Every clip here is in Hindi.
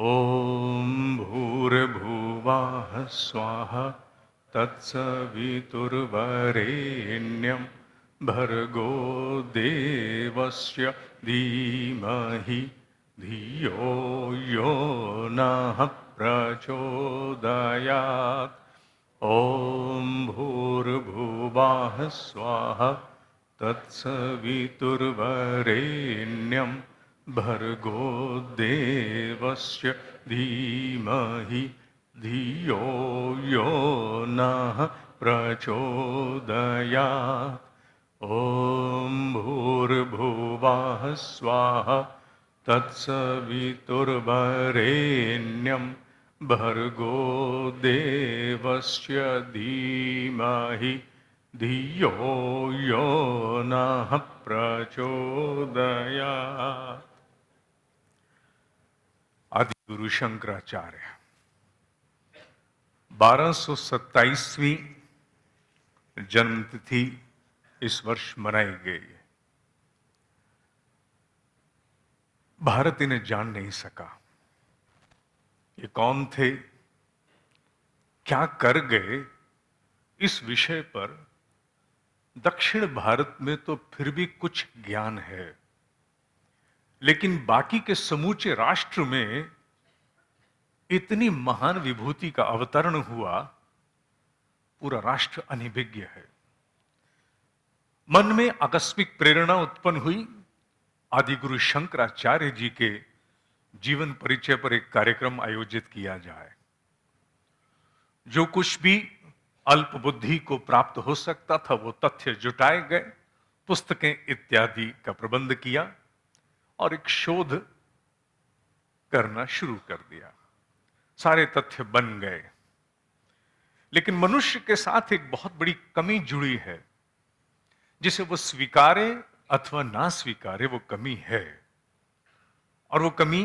ॐ भूर्भुवः स्वः तत्सवितुर्वरेण्यं भर्गो देवस्य धीमहि धियो यो नः प्रचोदयात्। ॐ भूर्भुवः स्वः तत्सवितुर्वरेण्यं भर्गो देवस्य धीमहि धियो यो नः प्रचोदयात्। ॐ भूर्भुवः स्वः तत्सवितुर्वरेण्यं भर्गो देवस्य धीमहि धियो यो नः प्रचोदयात्। आदि गुरु शंकराचार्य 1227वीं जन्मतिथि इस वर्ष मनाई गई है। भारत इन्हें जान नहीं सका। ये कौन थे, क्या कर गए, इस विषय पर दक्षिण भारत में तो फिर भी कुछ ज्ञान है, लेकिन बाकी के समूचे राष्ट्र में इतनी महान विभूति का अवतरण हुआ, पूरा राष्ट्र अनभिज्ञ है। मन में आकस्मिक प्रेरणा उत्पन्न हुई, आदि गुरु शंकराचार्य जी के जीवन परिचय पर एक कार्यक्रम आयोजित किया जाए। जो कुछ भी अल्प बुद्धि को प्राप्त हो सकता था वो तथ्य जुटाए गए, पुस्तकें इत्यादि का प्रबंध किया और एक शोध करना शुरू कर दिया। सारे तथ्य बन गए, लेकिन मनुष्य के साथ एक बहुत बड़ी कमी जुड़ी है, जिसे वो स्वीकारे अथवा ना स्वीकारे, वो कमी है। और वो कमी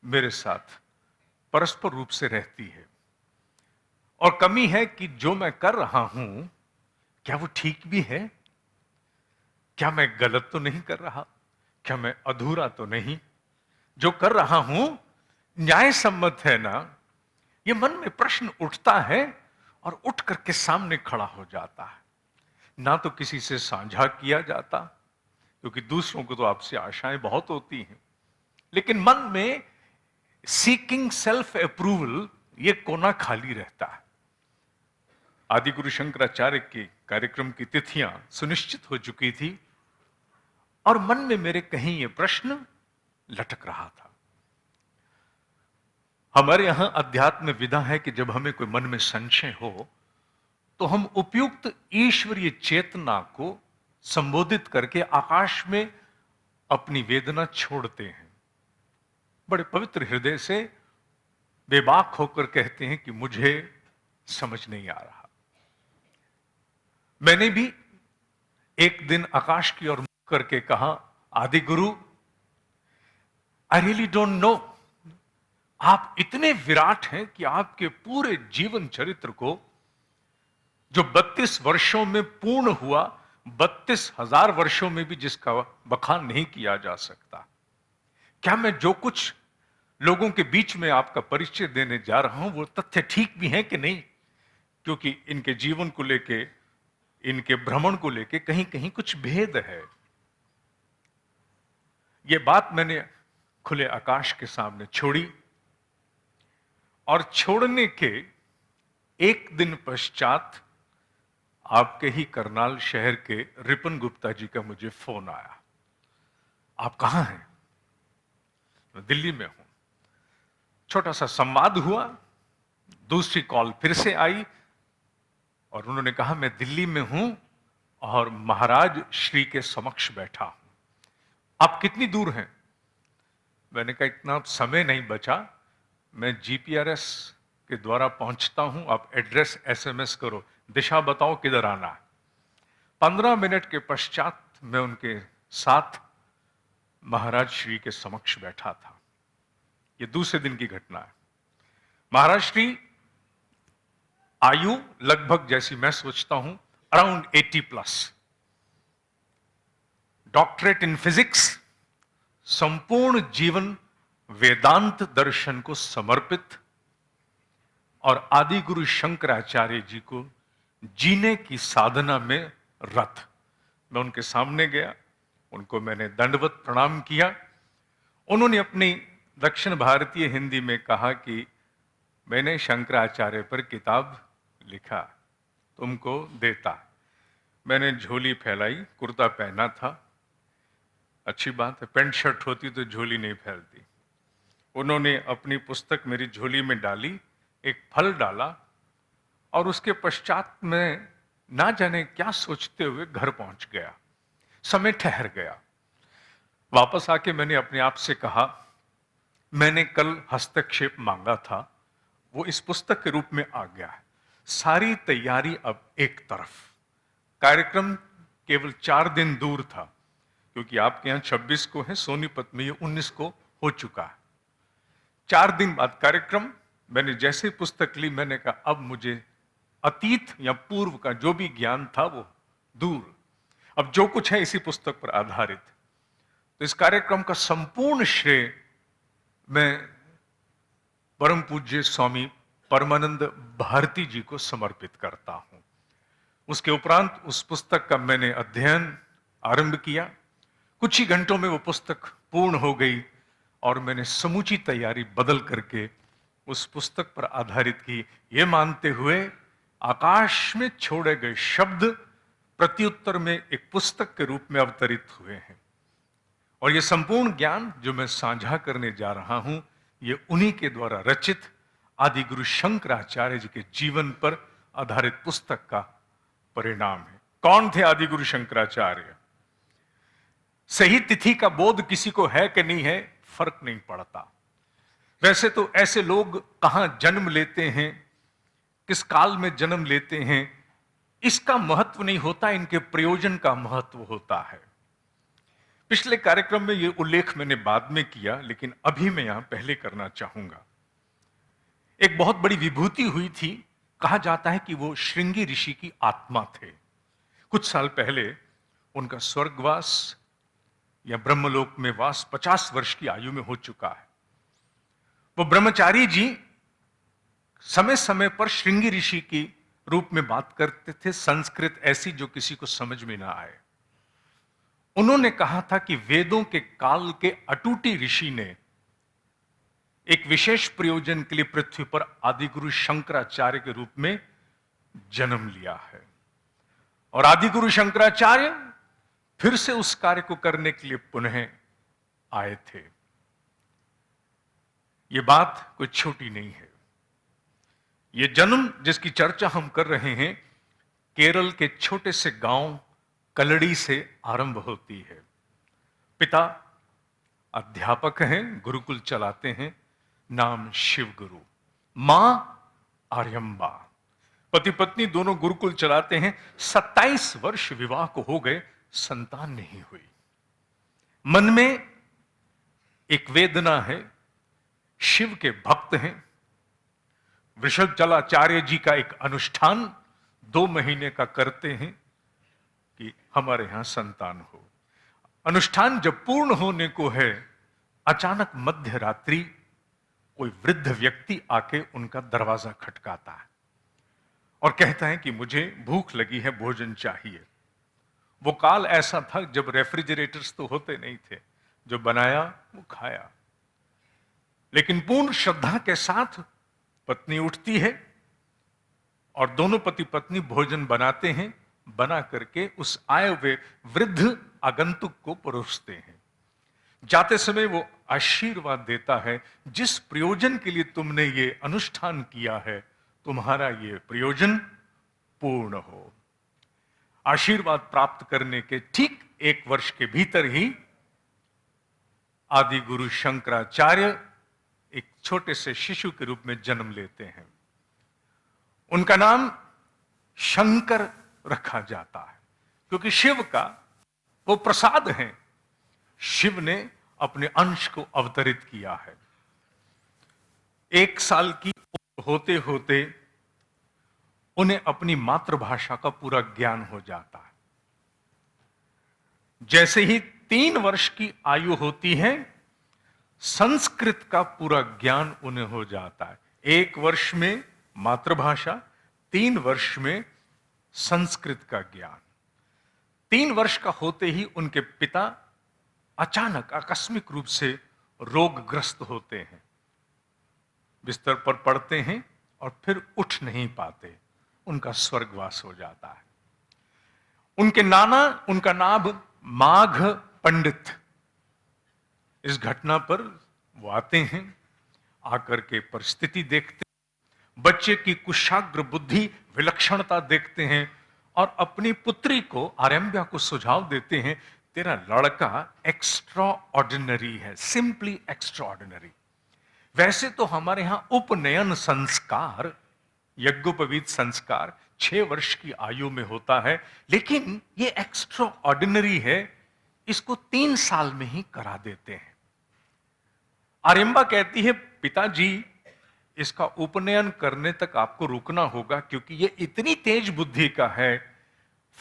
मेरे साथ परस्पर रूप से रहती है। और कमी है कि जो मैं कर रहा हूं, क्या वो ठीक भी है? क्या मैं गलत तो नहीं कर रहा? क्या मैं अधूरा तो नहीं? जो कर रहा हूं न्याय सम्मत है ना? ये मन में प्रश्न उठता है और उठ करके सामने खड़ा हो जाता है। ना तो किसी से साझा किया जाता, क्योंकि दूसरों को तो आपसे आशाएं बहुत होती हैं, लेकिन मन में सीकिंग सेल्फ अप्रूवल, ये कोना खाली रहता है। आदि गुरु शंकराचार्य के कार्यक्रम की तिथियां सुनिश्चित हो चुकी थी और मन में मेरे कहीं ये प्रश्न लटक रहा था। हमारे यहां अध्यात्म विधा है कि जब हमें कोई मन में संशय हो तो हम उपयुक्त ईश्वरीय चेतना को संबोधित करके आकाश में अपनी वेदना छोड़ते हैं। बड़े पवित्र हृदय से बेबाक होकर कहते हैं कि मुझे समझ नहीं आ रहा। मैंने भी एक दिन आकाश की ओर मुख करके कहा, आदि गुरु, आई रियली डोंट नो। आप इतने विराट हैं कि आपके पूरे जीवन चरित्र को, जो 32 वर्षों में पूर्ण हुआ, 32,000 वर्षों में भी जिसका बखान नहीं किया जा सकता। क्या मैं जो कुछ लोगों के बीच में आपका परिचय देने जा रहा हूं वो तथ्य ठीक भी हैं कि नहीं? क्योंकि इनके जीवन को लेके, इनके भ्रमण को लेके कहीं कहीं कुछ भेद है। ये बात मैंने खुले आकाश के सामने छोड़ी और छोड़ने के एक दिन पश्चात आपके ही करनाल शहर के रिपन गुप्ता जी का मुझे फोन आया। आप कहां हैं? मैं दिल्ली में हूं। छोटा सा संवाद हुआ, दूसरी कॉल फिर से आई और उन्होंने कहा मैं दिल्ली में हूं और महाराज श्री के समक्ष बैठा हूं। आप कितनी दूर हैं? मैंने कहा इतना समय नहीं बचा, मैं जीपीआरएस के द्वारा पहुंचता हूं, आप एड्रेस एसएमएस करो, दिशा बताओ किधर आना है। 15 मिनट के पश्चात मैं उनके साथ महाराज श्री के समक्ष बैठा था। यह दूसरे दिन की घटना है। महाराज श्री आयु लगभग, जैसी मैं सोचता हूं, अराउंड 80+, डॉक्टरेट इन फिजिक्स, संपूर्ण जीवन वेदांत दर्शन को समर्पित और आदि गुरु शंकराचार्य जी को जीने की साधना में रत। मैं उनके सामने गया, उनको मैंने दंडवत प्रणाम किया। उन्होंने अपनी दक्षिण भारतीय हिंदी में कहा कि मैंने शंकराचार्य पर किताब लिखा, तुमको देता। मैंने झोली फैलाई, कुर्ता पहना था, अच्छी बात है, पैंट शर्ट होती तो झोली नहीं फैलती। उन्होंने अपनी पुस्तक मेरी झोली में डाली, एक फल डाला और उसके पश्चात में ना जाने क्या सोचते हुए घर पहुंच गया। समय ठहर गया। वापस आके मैंने अपने आप से कहा, मैंने कल हस्तक्षेप मांगा था, वो इस पुस्तक के रूप में आ गया है। सारी तैयारी अब एक तरफ, कार्यक्रम केवल 4 दिन दूर था, क्योंकि आपके यहां 26 को है, सोनीपत में ये 19 को हो चुका है। 4 दिन बाद कार्यक्रम। मैंने जैसे ही पुस्तक ली, मैंने कहा अब मुझे अतीत या पूर्व का जो भी ज्ञान था वो दूर, अब जो कुछ है इसी पुस्तक पर आधारित। तो इस कार्यक्रम का संपूर्ण श्रेय मैं परम पूज्य स्वामी परमानंद भारती जी को समर्पित करता हूं। उसके उपरांत उस पुस्तक का मैंने अध्ययन आरंभ किया। कुछ ही घंटों में वो पुस्तक पूर्ण हो गई और मैंने समूची तैयारी बदल करके उस पुस्तक पर आधारित की, ये मानते हुए आकाश में छोड़े गए शब्द प्रत्युत्तर में एक पुस्तक के रूप में अवतरित हुए हैं। और ये संपूर्ण ज्ञान जो मैं साझा करने जा रहा हूं, ये उन्हीं के द्वारा रचित आदि गुरु शंकराचार्य जी के जीवन पर आधारित पुस्तक का परिणाम है। कौन थे आदि गुरु शंकराचार्य? सही तिथि का बोध किसी को है कि नहीं है, फर्क नहीं पड़ता। वैसे तो ऐसे लोग कहां जन्म लेते हैं, किस काल में जन्म लेते हैं, इसका महत्व नहीं होता, इनके प्रयोजन का महत्व होता है। पिछले कार्यक्रम में यह उल्लेख मैंने बाद में किया, लेकिन अभी मैं यहां पहले करना चाहूंगा। एक बहुत बड़ी विभूति हुई थी, कहा जाता है कि वो श्रृंगी ऋषि की आत्मा थे। कुछ साल पहले उनका स्वर्गवास या ब्रह्मलोक में वास 50 वर्ष की आयु में हो चुका है। वो ब्रह्मचारी जी समय समय पर श्रृंगी ऋषि की रूप में बात करते थे, संस्कृत ऐसी जो किसी को समझ में ना आए। उन्होंने कहा था कि वेदों के काल के अटूटी ऋषि ने एक विशेष प्रयोजन के लिए पृथ्वी पर आदिगुरु शंकराचार्य के रूप में जन्म लिया है, और आदिगुरु शंकराचार्य फिर से उस कार्य को करने के लिए पुनः आए थे। यह बात कोई छोटी नहीं है। यह जन्म जिसकी चर्चा हम कर रहे हैं, केरल के छोटे से गांव कलड़ी से आरंभ होती है। पिता अध्यापक हैं, गुरुकुल चलाते हैं, नाम शिव गुरु। मां आर्यम्बा। पति पत्नी दोनों गुरुकुल चलाते हैं। 27 वर्ष विवाह को हो गए, संतान नहीं हुई। मन में एक वेदना है, शिव के भक्त हैं। वृषभचलाचार्य जी का एक अनुष्ठान 2 महीने का करते हैं कि हमारे यहां संतान हो। अनुष्ठान जब पूर्ण होने को है, अचानक मध्य रात्रि कोई वृद्ध व्यक्ति आके उनका दरवाजा खटकाता है और कहता है कि मुझे भूख लगी है, भोजन चाहिए। वो काल ऐसा था जब रेफ्रिजरेटर्स तो होते नहीं थे, जो बनाया वो खाया। लेकिन पूर्ण श्रद्धा के साथ पत्नी उठती है और दोनों पति पत्नी भोजन बनाते हैं। बना करके उस आए हुए वृद्ध आगंतुक को परोसते हैं। जाते समय वो आशीर्वाद देता है, जिस प्रयोजन के लिए तुमने ये अनुष्ठान किया है, तुम्हारा ये प्रयोजन पूर्ण हो। आशीर्वाद प्राप्त करने के ठीक 1 वर्ष के भीतर ही आदि गुरु शंकराचार्य एक छोटे से शिशु के रूप में जन्म लेते हैं। उनका नाम शंकर रखा जाता है, क्योंकि शिव का वो प्रसाद है। शिव ने अपने अंश को अवतरित किया है। 1 साल की उम्र होते होते उन्हें अपनी मातृभाषा का पूरा ज्ञान हो जाता है। जैसे ही 3 वर्ष की आयु होती है, संस्कृत का पूरा ज्ञान उन्हें हो जाता है। 1 वर्ष में मातृभाषा, 3 वर्ष में संस्कृत का ज्ञान। 3 वर्ष का होते ही उनके पिता अचानक आकस्मिक रूप से रोगग्रस्त होते हैं, बिस्तर पर पड़ते हैं और फिर उठ नहीं पाते। उनका स्वर्गवास हो जाता है। उनके नाना, उनका नाम माघ पंडित। इस घटना पर वो आते हैं, आकर के परिस्थिति देखते हैं, बच्चे की कुशाग्र बुद्धि, विलक्षणता देखते हैं और अपनी पुत्री को, आरंभ्या को सुझाव देते हैं, तेरा लड़का एक्स्ट्रा ऑर्डिनरी है, सिंपली एक्स्ट्रा ऑर्डिनरी। वैसे तो हमारे यहां उपनयन संस्कार, यज्ञोपवीत संस्कार 6 वर्ष की आयु में होता है, लेकिन ये एक्स्ट्रा ऑर्डिनरी है, इसको 3 साल में ही करा देते हैं। आरंभा कहती है, पिताजी इसका उपनयन करने तक आपको रुकना होगा, क्योंकि ये इतनी तेज बुद्धि का है।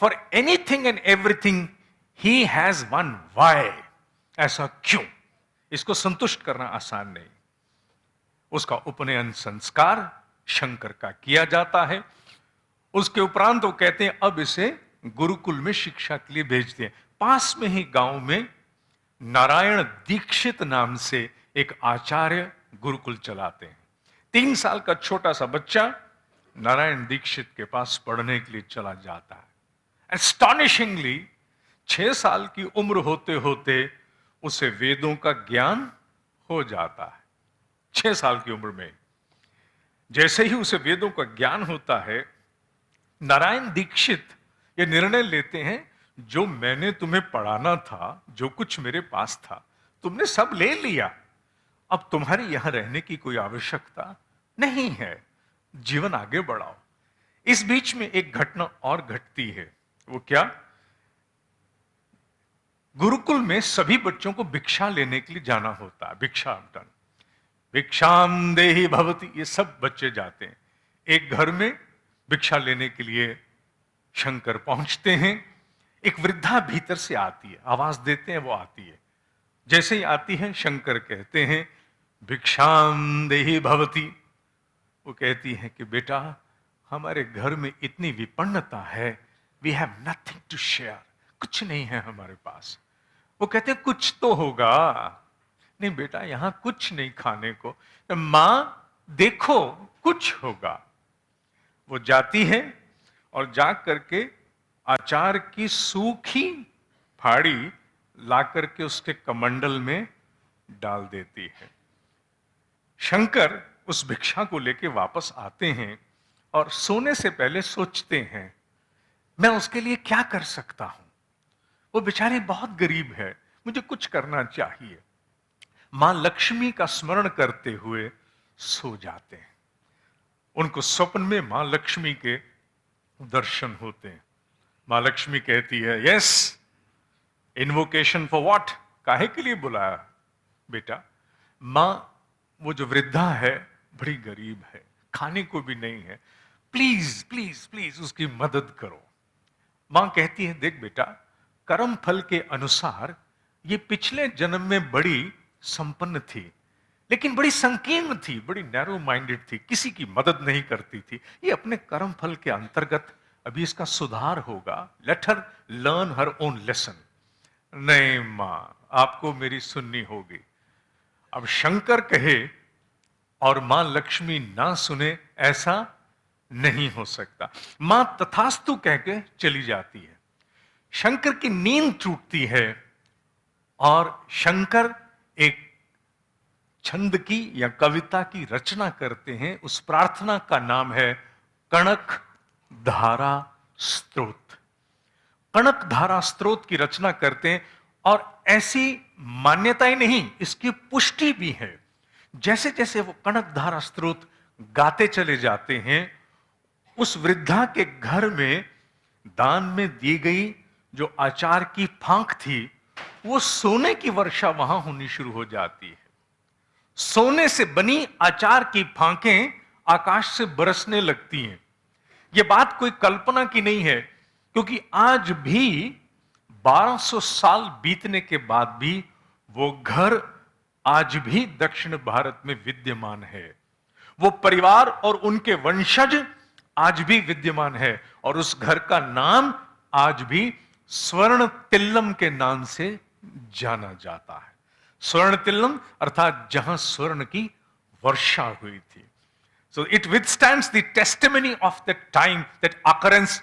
For anything and everything he has one why. ऐसा क्यों? इसको संतुष्ट करना आसान नहीं। उसका उपनयन संस्कार शंकर का किया जाता है। उसके उपरांत वो कहते हैं अब इसे गुरुकुल में शिक्षा के लिए भेजते हैं। पास में ही गांव में नारायण दीक्षित नाम से एक आचार्य गुरुकुल चलाते हैं। 3 साल का छोटा सा बच्चा नारायण दीक्षित के पास पढ़ने के लिए चला जाता है। एस्टॉनिशिंगली 6 साल की उम्र होते होते उसे वेदों का ज्ञान हो जाता है। 6 साल की उम्र में जैसे ही उसे वेदों का ज्ञान होता है, नारायण दीक्षित ये निर्णय लेते हैं, जो मैंने तुम्हें पढ़ाना था, जो कुछ मेरे पास था, तुमने सब ले लिया। अब तुम्हारी यहां रहने की कोई आवश्यकता नहीं है, जीवन आगे बढ़ाओ। इस बीच में एक घटना और घटती है। वो क्या? गुरुकुल में सभी बच्चों को भिक्षा लेने के लिए जाना होता है। भिक्षाटन, भिक्षाम देहि भवति, ये सब बच्चे जाते हैं। एक घर में भिक्षा लेने के लिए शंकर पहुंचते हैं। एक वृद्धा भीतर से आती है, आवाज देते हैं, वो आती है। जैसे ही आती है, शंकर कहते हैं भिक्षाम देहि भवति। वो कहती है कि बेटा, हमारे घर में इतनी विपन्नता है, we have nothing to share, कुछ नहीं है हमारे पास। वो कहते हैं कुछ तो होगा। नहीं बेटा, यहां कुछ नहीं खाने को। मां देखो, कुछ होगा। वो जाती है और जा करके आचार की सूखी फाड़ी ला करके उसके कमंडल में डाल देती है। शंकर उस भिक्षा को लेके वापस आते हैं और सोने से पहले सोचते हैं, मैं उसके लिए क्या कर सकता हूं? वो बेचारी बहुत गरीब है, मुझे कुछ करना चाहिए। मां लक्ष्मी का स्मरण करते हुए सो जाते हैं। उनको स्वप्न में मां लक्ष्मी के दर्शन होते हैं। मां लक्ष्मी कहती है, यस, इन्वोकेशन फॉर व्हाट? काहे के लिए बुलाया बेटा? मां, वो जो वृद्धा है बड़ी गरीब है, खाने को भी नहीं है, प्लीज प्लीज प्लीज उसकी मदद करो। मां कहती है, देख बेटा, कर्म फल के अनुसार ये पिछले जन्म में बड़ी संपन्न थी, लेकिन बड़ी संकीर्ण थी, बड़ी नैरो माइंडेड थी, किसी की मदद नहीं करती थी। ये अपने कर्म फल के अंतर्गत अभी इसका सुधार होगा। Let her learn her own lesson. नहीं मां, आपको मेरी सुननी होगी। अब शंकर कहे और मां लक्ष्मी ना सुने, ऐसा नहीं हो सकता। मां तथास्तु कह के चली जाती है। शंकर की नींद टूटती है और शंकर एक छंद की या कविता की रचना करते हैं। उस प्रार्थना का नाम है कणक धारा स्तोत्र। कणक धारा स्तोत्र की रचना करते हैं और ऐसी मान्यताएं नहीं, इसकी पुष्टि भी है। जैसे जैसे वो कणक धारा स्तोत्र गाते चले जाते हैं, उस वृद्धा के घर में दान में दी गई जो आचार की फांक थी, वो सोने की वर्षा वहां होनी शुरू हो जाती है। सोने से बनी आचार की फांकें आकाश से बरसने लगती हैं। यह बात कोई कल्पना की नहीं है, क्योंकि आज भी 1200 साल बीतने के बाद भी वो घर आज भी दक्षिण भारत में विद्यमान है। वो परिवार और उनके वंशज आज भी विद्यमान है और उस घर का नाम आज भी स्वर्ण तिल्लम के नाम से जाना जाता है। स्वर्ण तिल्लम अर्थात जहां स्वर्ण की वर्षा हुई थी। So it withstands the testimony of the time that occurrence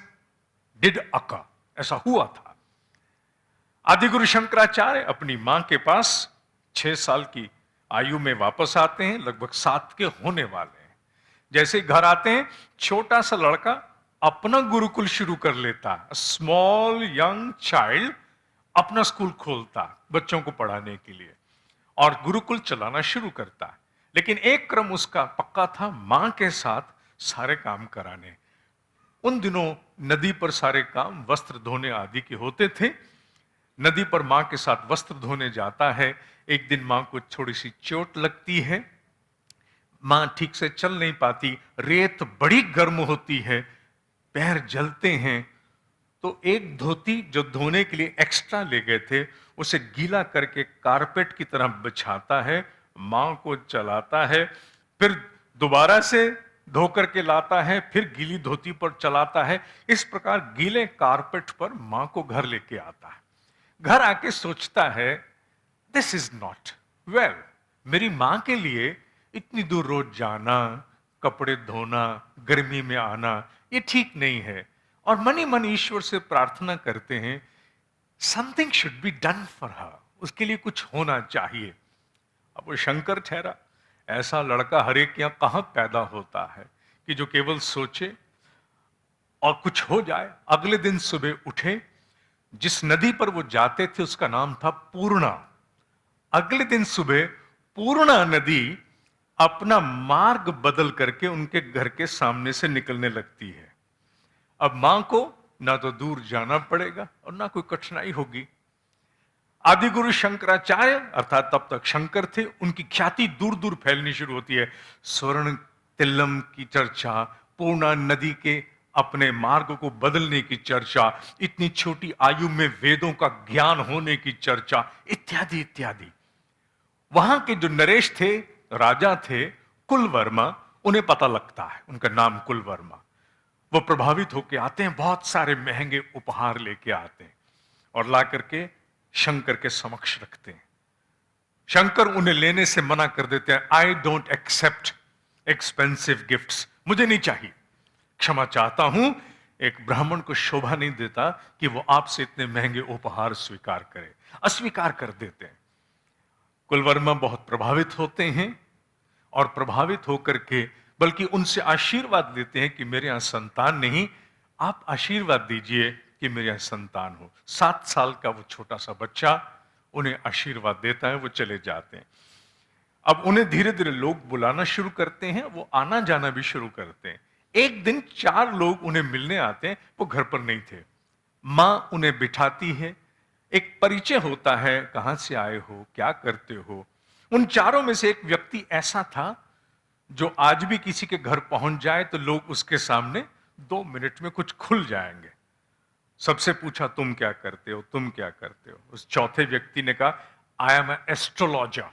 did occur. ऐसा हुआ था। आदिगुरु शंकराचार्य अपनी मां के पास 6 साल की आयु में वापस आते हैं, लगभग 7 के होने वाले हैं। जैसे घर आते हैं, छोटा सा लड़का अपना गुरुकुल शुरू कर लेता है। स्मॉल यंग चाइल्ड अपना स्कूल खोलता बच्चों को पढ़ाने के लिए और गुरुकुल चलाना शुरू करता है। लेकिन एक क्रम उसका पक्का था, मां के साथ सारे काम कराने। उन दिनों नदी पर सारे काम वस्त्र धोने आदि के होते थे। नदी पर मां के साथ वस्त्र धोने जाता है। एक दिन मां को थोड़ी सी चोट लगती है, मां ठीक से चल नहीं पाती, रेत बड़ी गर्म होती है, पैर जलते हैं। तो एक धोती जो धोने के लिए एक्स्ट्रा ले गए थे, उसे गीला करके कारपेट की तरह बिछाता है, मां को चलाता है, फिर दोबारा से धो करके लाता है, फिर गीली धोती पर चलाता है। इस प्रकार गीले कारपेट पर मां को घर लेके आता है। घर आके सोचता है, दिस इज नॉट वेल। मेरी मां के लिए इतनी दूर रोज जाना, कपड़े धोना, गर्मी में आना, ये ठीक नहीं है। और मन ही मन ईश्वर से प्रार्थना करते हैं, something should be done for her, उसके लिए कुछ होना चाहिए। अब वो शंकर ठहरा। ऐसा लड़का हर एक यहां कहां पैदा होता है कि जो केवल सोचे और कुछ हो जाए। अगले दिन सुबह उठे, जिस नदी पर वो जाते थे उसका नाम था पूर्णा। अगले दिन सुबह पूर्णा नदी अपना मार्ग बदल करके उनके घर के सामने से निकलने लगती है। अब मां को ना तो दूर जाना पड़ेगा और ना कोई कठिनाई होगी। आदिगुरु शंकराचार्य अर्थात तब तक शंकर थे, उनकी ख्याति दूर दूर फैलनी शुरू होती है। स्वर्ण तिल्लम की चर्चा, पूर्णा नदी के अपने मार्ग को बदलने की चर्चा, इतनी छोटी आयु में वेदों का ज्ञान होने की चर्चा, इत्यादि इत्यादि। वहां के जो नरेश थे, राजा थे कुलवर्मा, उन्हें पता लगता है, उनका नाम कुलवर्मा। वो प्रभावित होकर आते हैं, बहुत सारे महंगे उपहार लेके आते हैं और ला करके शंकर के समक्ष रखते हैं। शंकर उन्हें लेने से मना कर देते हैं। I don't accept expensive gifts, मुझे नहीं चाहिए, क्षमा चाहता हूं। एक ब्राह्मण को शोभा नहीं देता कि वो आपसे इतने महंगे उपहार स्वीकार करे। अस्वीकार कर देते हैं। कुलवर्मा बहुत प्रभावित होते हैं और प्रभावित होकर के बल्कि उनसे आशीर्वाद लेते हैं कि मेरे यहां संतान नहीं, आप आशीर्वाद दीजिए कि मेरे यहां संतान हो। 7 साल का वो छोटा सा बच्चा उन्हें आशीर्वाद देता है, वो चले जाते हैं। अब उन्हें धीरे धीरे लोग बुलाना शुरू करते हैं, वो आना जाना भी शुरू करते हैं। एक दिन 4 लोग उन्हें मिलने आते हैं, वो घर पर नहीं थे। मां उन्हें बिठाती है, एक परिचय होता है, कहां से आए हो, क्या करते हो। उन चारों में से एक व्यक्ति ऐसा था जो आज भी किसी के घर पहुंच जाए तो लोग उसके सामने 2 मिनट में कुछ खुल जाएंगे। सबसे पूछा, तुम क्या करते हो, तुम क्या करते हो। उस चौथे व्यक्ति ने कहा, आई एम एस्ट्रोलॉजर,